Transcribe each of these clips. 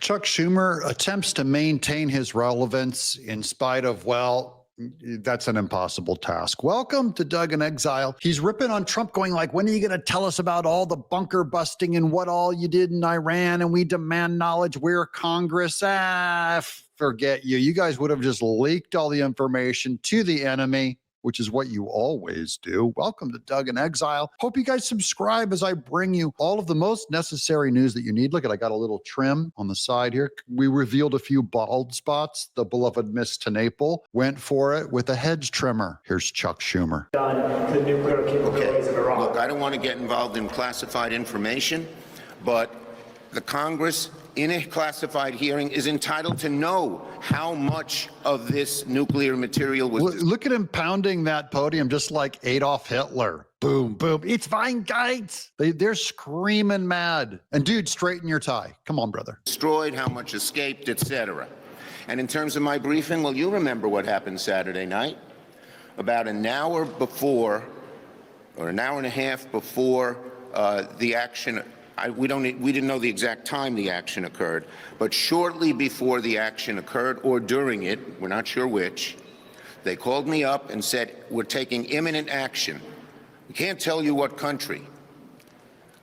Chuck Schumer attempts to maintain his relevance in spite of, well, that's an impossible task. Welcome to Doug in Exile. He's ripping on Trump, going like, when are you going to tell us about all the bunker busting and what all you did in Iran? And we demand knowledge. We're Congress. Forget you. You guys would have just leaked all the information to the enemy, which is what you always do. Welcome to Doug in Exile. Hope you guys subscribe as I bring you all of the most necessary news that you need. Look at, I got a little trim on the side here. We revealed a few bald spots. The beloved Miss Tanaple went for it with a hedge trimmer. Here's Chuck Schumer. Done the nuclear capabilities of Iran. Look, I don't want to get involved in classified information, but the Congress, in a classified hearing, is entitled to know how much of this nuclear material was. Look at him pounding that podium just like Adolf Hitler. Boom, boom. It's fine, guys. They're screaming mad. And dude, straighten your tie. Come on, brother. Destroyed, how much escaped, etc. And in terms of my briefing, well, you remember what happened Saturday night. About an hour before, or an hour and a half before the action. We didn't know the exact time the action occurred, but shortly before the action occurred or during it, we're not sure which, they called me up and said, we're taking imminent action. We can't tell you what country.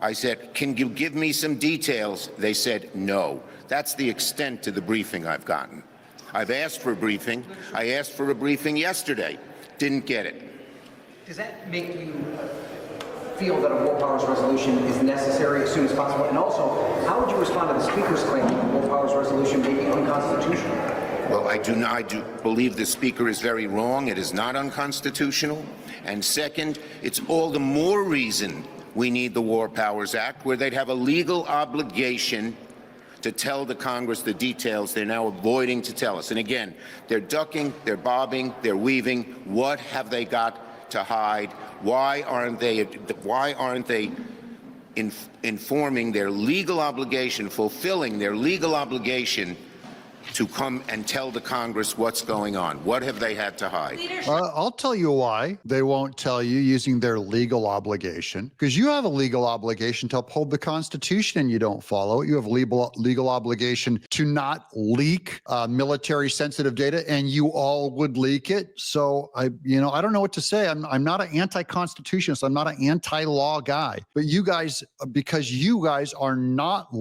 I said, can you give me some details? They said, no. That's the extent to the briefing I've gotten. I've asked for a briefing. I asked for a briefing yesterday. Didn't get it. Does that make you feel that a war powers resolution is necessary as soon as possible? And also, how would you respond to the Speaker's claim that the war powers resolution may be unconstitutional? Well, I do believe the Speaker is very wrong. It is not unconstitutional. And second, it's all the more reason we need the War Powers Act, where they'd have a legal obligation to tell the Congress the details they're now avoiding to tell us. And again, they're ducking, they're bobbing, they're weaving. What have they got to hide? Why aren't they informing their legal obligation, fulfilling their legal obligation to come and tell the Congress what's going on? What have they had to hide? I'll tell you why they won't tell you using their legal obligation, because you have a legal obligation to uphold the Constitution and you don't follow it. You have legal obligation to not leak military sensitive data, and you all would leak it. So I don't know what to say. I'm not an anti-constitutionalist. I'm not an anti-law guy, but you guys, because you guys are not,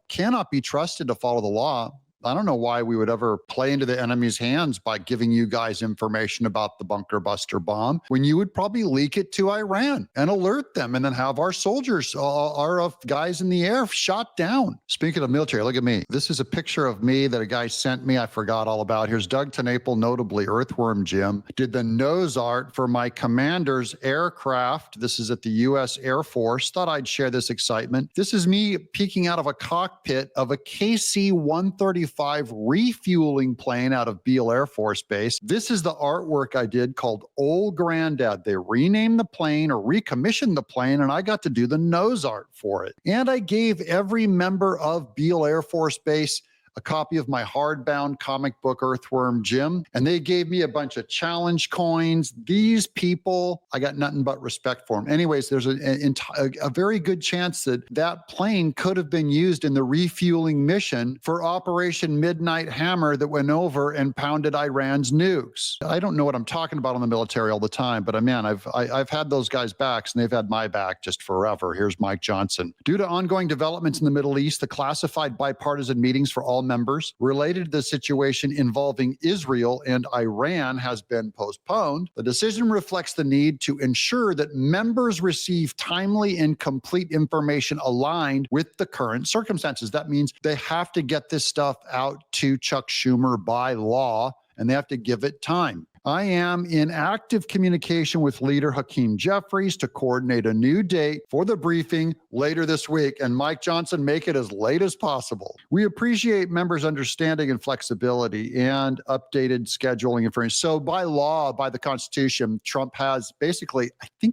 cannot be trusted to follow the law, I don't know why we would ever play into the enemy's hands by giving you guys information about the bunker buster bomb when you would probably leak it to Iran and alert them and then have our soldiers, our guys in the air shot down. Speaking of military, look at me. This is a picture of me that a guy sent me. I forgot all about. Here's Doug Tanaple, notably Earthworm Jim, did the nose art for my commander's aircraft. This is at the U.S. Air Force. Thought I'd share this excitement. This is me peeking out of a cockpit of a KC-135 refueling plane out of Beale Air Force Base. This is the artwork I did called Old Granddad. They renamed the plane or recommissioned the plane, and I got to do the nose art for it. And I gave every member of Beale Air Force Base a copy of my hardbound comic book Earthworm Jim, and they gave me a bunch of challenge coins. These people, I got nothing but respect for them. Anyways, there's a very good chance that that plane could have been used in the refueling mission for Operation Midnight Hammer that went over and pounded Iran's nukes. I don't know what I'm talking about on the military all the time, but man, I've had those guys' backs, and they've had my back just forever. Here's Mike Johnson. Due to ongoing developments in the Middle East, the classified bipartisan meetings for all members related to the situation involving Israel and Iran has been postponed. The decision reflects the need to ensure that members receive timely and complete information aligned with the current circumstances. That means they have to get this stuff out to Chuck Schumer by law, and they have to give it time. I am in active communication with leader Hakeem Jeffries to coordinate a new date for the briefing later this week. And Mike Johnson, make it as late as possible. We appreciate members' understanding and flexibility and updated scheduling information. So by law, by the Constitution, Trump has basically,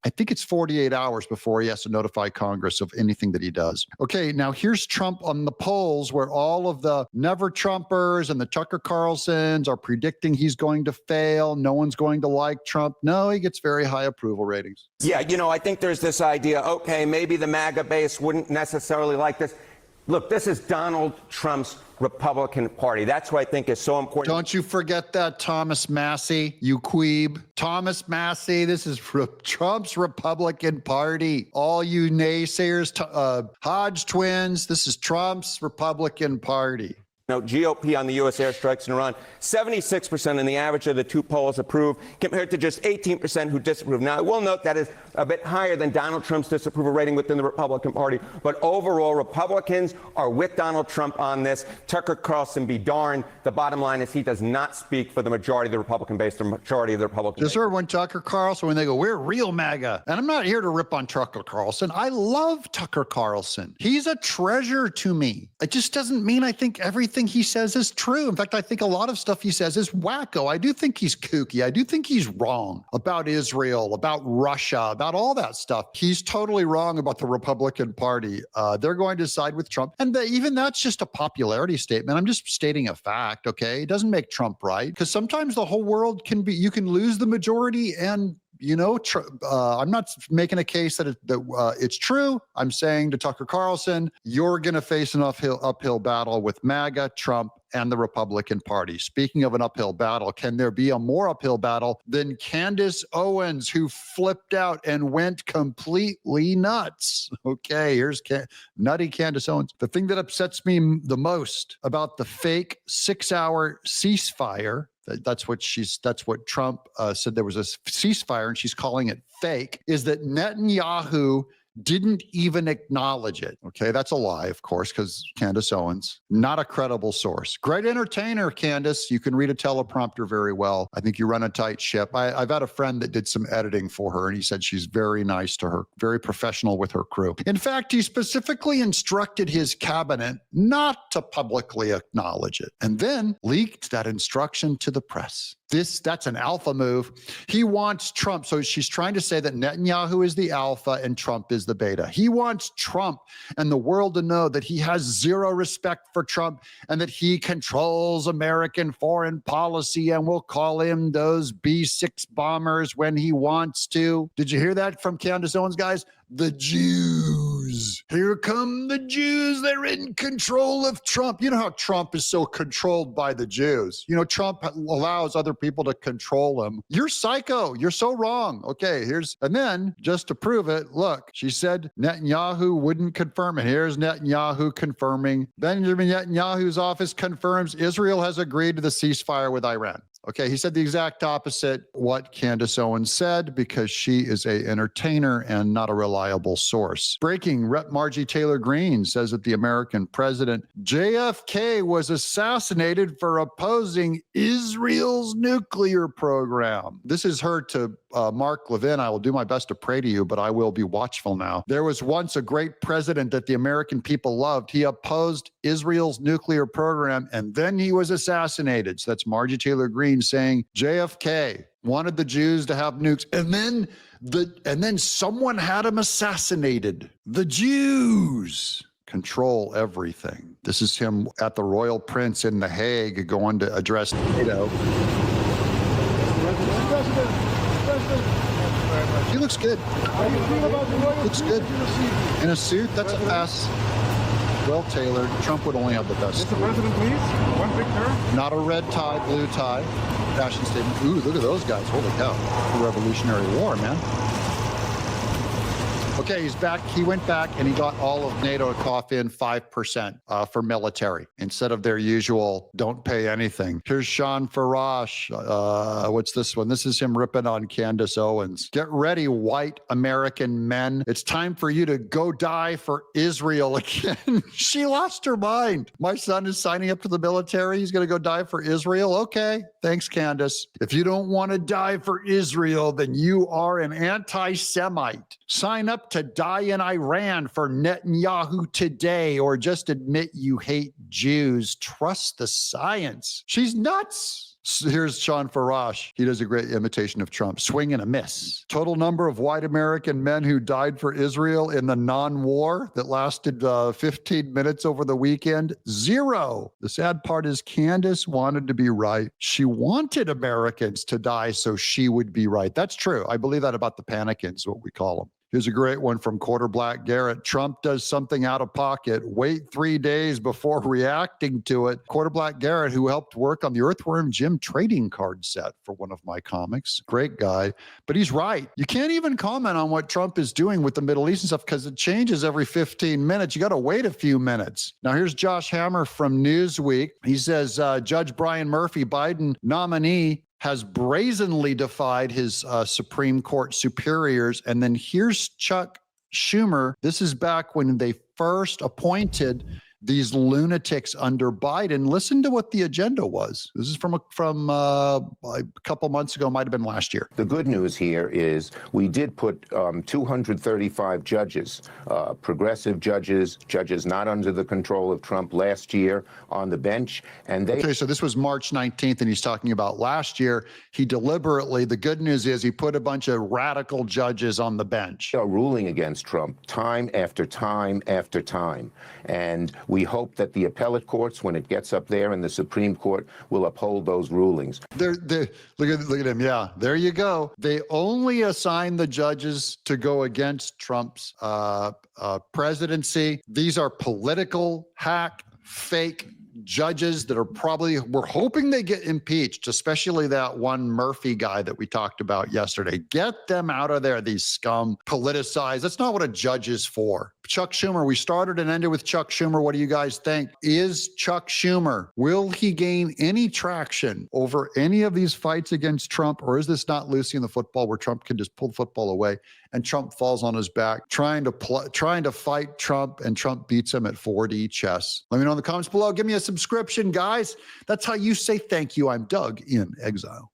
I think it's 48 hours before he has to notify Congress of anything that he does. Okay, now here's Trump on the polls where all of the never Trumpers and the Tucker Carlsons are predicting he's going to fail. No one's going to like Trump. No, he gets very high approval ratings. Yeah, I think there's this idea, okay, maybe the MAGA base wouldn't necessarily like this. Look, this is Donald Trump's Republican Party. That's what I think is so important. Don't you forget that, Thomas Massey, you queeb. Thomas Massey, this is Trump's Republican Party. All you naysayers, Hodge twins, this is Trump's Republican Party. GOP on the U.S. airstrikes in Iran, 76% in the average of the two polls approve, compared to just 18% who disapprove. Now, I will note that is a bit higher than Donald Trump's disapproval rating within the Republican Party. But overall, Republicans are with Donald Trump on this. Tucker Carlson be darned. The bottom line is he does not speak for the majority of the Republican base, the majority of the Republican Just base. heard when Tucker Carlson, when they go, we're real MAGA. And I'm not here to rip on Tucker Carlson. I love Tucker Carlson. He's a treasure to me. It just doesn't mean I think everything he says is true. In fact, I think a lot of stuff he says is wacko. I do think he's kooky. I do think he's wrong about Israel, about Russia, about all that stuff. He's totally wrong about the Republican Party. They're going to side with Trump. And even that's just a popularity statement. I'm just stating a fact, okay? It doesn't make Trump right, because sometimes the whole world can be, you can lose the majority and I'm not making a case that it's true. I'm saying to Tucker Carlson, you're going to face an uphill battle with MAGA, Trump, and the Republican Party. Speaking of an uphill battle, can there be a more uphill battle than Candace Owens, who flipped out and went completely nuts? Okay, here's nutty Candace Owens. The thing that upsets me the most about the fake 6-hour ceasefire, that's what Trump said there was a ceasefire, and she's calling it fake, is that Netanyahu didn't even acknowledge it. Okay, that's a lie, of course, because Candace Owens, not a credible source. Great entertainer, Candace. You can read a teleprompter very well. I think you run a tight ship. I've had a friend that did some editing for her, and he said she's very nice to her, very professional with her crew. In fact, he specifically instructed his cabinet not to publicly acknowledge it, and then leaked that instruction to the press. That's an alpha move. He wants Trump. So she's trying to say that Netanyahu is the alpha and Trump is the beta. He wants Trump and the world to know that he has zero respect for Trump and that he controls American foreign policy and will call him those B-6 bombers when he wants to. Did you hear that from Candace Owens, guys? The Jews. Here come the Jews. They're in control of Trump. You know how Trump is so controlled by the Jews. You know, Trump allows other people to control him. You're psycho. You're so wrong. Okay, and then just to prove it, look, she said Netanyahu wouldn't confirm it. Here's Netanyahu confirming. Benjamin Netanyahu's office confirms Israel has agreed to the ceasefire with Iran. Okay, he said the exact opposite what Candace Owens said, because she is an entertainer and not a reliable source. Breaking, Rep. Margie Taylor Greene says that the American president JFK was assassinated for opposing Israel's nuclear program. This is her to Mark Levin. I will do my best to pray to you, but I will be watchful now. There was once a great president that the American people loved. He opposed Israel's nuclear program, and then he was assassinated. So that's Margie Taylor Greene saying JFK wanted the Jews to have nukes, and then someone had him assassinated. The Jews control everything. This is him at the Royal Prince in The Hague going to address NATO. He looks good. Looks good. In a suit, that's a pass. Well tailored. Trump would only have the best. Mr. President, please. One picture. Not a red tie, blue tie. Fashion statement. Ooh, look at those guys. Holy cow. The Revolutionary War, man. Okay, he's back. He went back and he got all of NATO to cough in 5% for military instead of their usual don't pay anything. Here's Sean Farage. What's this one? This is him ripping on Candace Owens. Get ready, white American men. It's time for you to go die for Israel again. She lost her mind. My son is signing up to the military. He's going to go die for Israel. Okay, thanks, Candace. If you don't want to die for Israel, then you are an anti-Semite. Sign up to die in Iran for Netanyahu today, or just admit you hate Jews. Trust the science. She's nuts. Here's Sean Farage. He does a great imitation of Trump. Swing and a miss. Total number of white American men who died for Israel in the non-war that lasted 15 minutes over the weekend, 0. The sad part is Candace wanted to be right. She wanted Americans to die so she would be right. That's true. I believe that about the Panicans, what we call them. Here's a great one from Quarterback Garrett. Trump does something out of pocket. Wait 3 days before reacting to it. Quarterback Garrett, who helped work on the Earthworm Jim trading card set for one of my comics. Great guy. But he's right. You can't even comment on what Trump is doing with the Middle East and stuff because it changes every 15 minutes. You got to wait a few minutes. Now, here's Josh Hammer from Newsweek. He says, Judge Brian Murphy, Biden nominee, has brazenly defied his Supreme Court superiors. And then here's Chuck Schumer. This is back when they first appointed these lunatics under Biden. Listen to what the agenda was. This is from a couple months ago, might have been last year. The good news here is we did put 235 judges, progressive judges, judges not under the control of Trump last year on the bench. And they. Okay, so this was March 19th, and he's talking about last year. He deliberately, the good news is he put a bunch of radical judges on the bench. Are ruling against Trump time after time after time. And we hope that the appellate courts, when it gets up there in the Supreme Court, will uphold those rulings. Look at him. Yeah, there you go. They only assign the judges to go against Trump's presidency. These are political hack, fake judges that are we're hoping they get impeached, especially that one Murphy guy that we talked about yesterday. Get them out of there, these scum, politicized. That's not what a judge is for. Chuck Schumer, we started and ended with Chuck Schumer. What do you guys think? Is Chuck Schumer, will he gain any traction over any of these fights against Trump, or is this not Lucy in the football where Trump can just pull the football away and Trump falls on his back trying to fight Trump, and Trump beats him at 4D chess? Let me know in the comments below. Give me a subscription, guys. That's how you say thank you. I'm Doug in Exile.